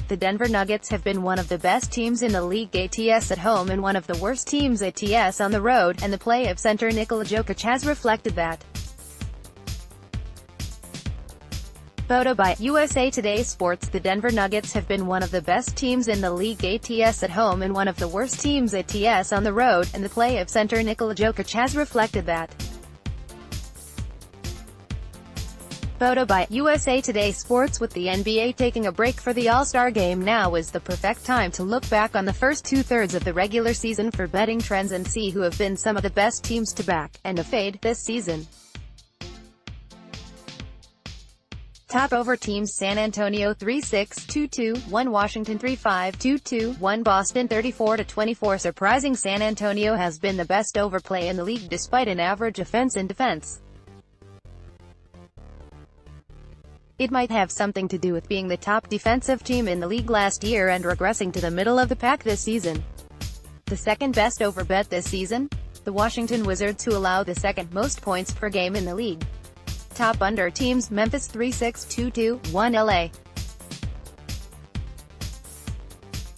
The Denver Nuggets have been one of the best teams in the league ATS at home and one of the worst teams ATS on the road, and the play of center Nikola Jokic has reflected that. Photo by USA Today Sports. The Denver Nuggets have been one of the best teams in the league ATS at home and one of the worst teams ATS on the road, and the play of center Nikola Jokic has reflected that. Photo by USA Today Sports. With the NBA taking a break for the All-Star Game, now is the perfect time to look back on the first two-thirds of the regular season for betting trends and see who have been some of the best teams to back and to fade this season. Top over teams: San Antonio 36-22-1, Washington 35-22-1, Boston 34-24. Surprising, San Antonio has been the best overplay in the league despite an average offense and defense. It might have something to do with being the top defensive team in the league last year and regressing to the middle of the pack this season. The second best overbet this season? The Washington Wizards, who allow the second most points per game in the league. Top under teams: Memphis 36-22-1, LA.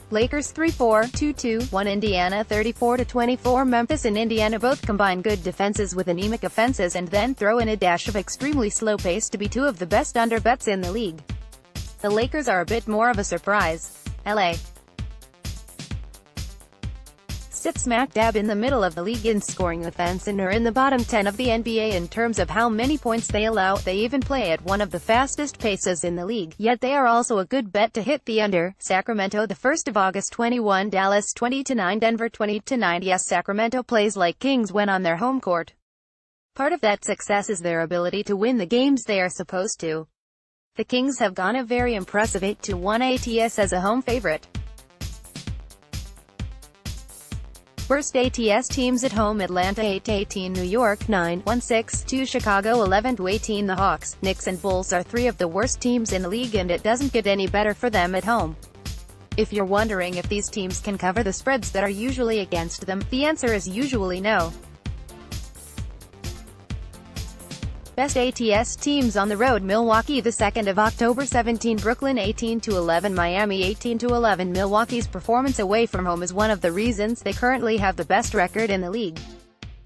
Lakers 34-22-1, Indiana 34-24. Memphis and Indiana both combine good defenses with anemic offenses and then throw in a dash of extremely slow pace to be two of the best underbets in the league. The Lakers are a bit more of a surprise. LA sit smack dab in the middle of the league in scoring offense and are in the bottom 10 of the NBA in terms of how many points they allow. They even play at one of the fastest paces in the league, yet they are also a good bet to hit the under. Sacramento the 1st of August 21, Dallas 20-9, Denver 20-9. Yes, Sacramento plays like kings when on their home court. Part of that success is their ability to win the games they are supposed to. The Kings have gone a very impressive 8-1 ATS as a home favorite. Worst ATS teams at home: Atlanta 8-18, New York 9-16-2, Chicago 11-18. The Hawks, Knicks and Bulls are three of the worst teams in the league, and it doesn't get any better for them at home. If you're wondering if these teams can cover the spreads that are usually against them, the answer is usually no. Best ATS teams on the road: Milwaukee the 2nd of October 17, Brooklyn 18-11, Miami 18-11. Milwaukee's performance away from home is one of the reasons they currently have the best record in the league.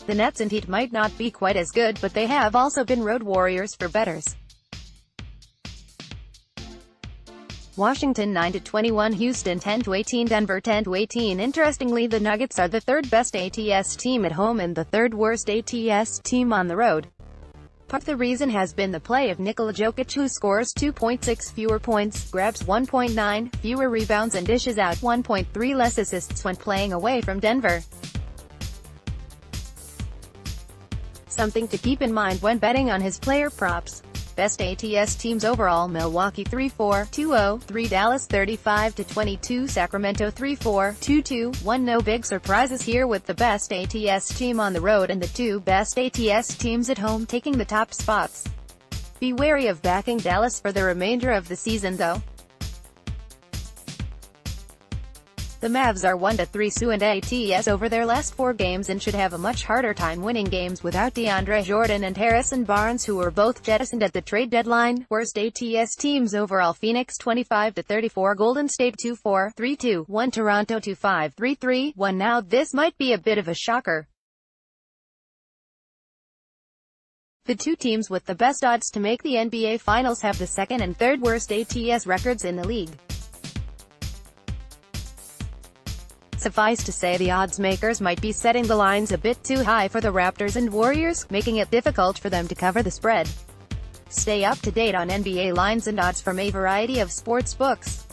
The Nets and Heat might not be quite as good, but they have also been road warriors for bettors. Washington 9-21, Houston 10-18, Denver 10-18. Interestingly, the Nuggets are the third best ATS team at home and the third worst ATS team on the road. Part of the reason has been the play of Nikola Jokic, who scores 2.6 fewer points, grabs 1.9 fewer rebounds and dishes out 1.3 less assists when playing away from Denver. Something to keep in mind when betting on his player props. Best ATS teams overall: Milwaukee 3-4-2-0-3, Dallas 35-22, Sacramento 3-4-2-2-1. No big surprises here, with the best ATS team on the road and the two best ATS teams at home taking the top spots. Be wary of backing Dallas for the remainder of the season though. The Mavs are 1-3 ATS over their last 4 games and should have a much harder time winning games without DeAndre Jordan and Harrison Barnes, who were both jettisoned at the trade deadline. Worst ATS teams overall: Phoenix 25-34, Golden State 2-4-3-2-1, Toronto 2-5-3-3-1. Now this might be a bit of a shocker. The two teams with the best odds to make the NBA Finals have the second and third worst ATS records in the league. Suffice to say, the odds makers might be setting the lines a bit too high for the Raptors and Warriors, making it difficult for them to cover the spread. Stay up to date on NBA lines and odds from a variety of sports books.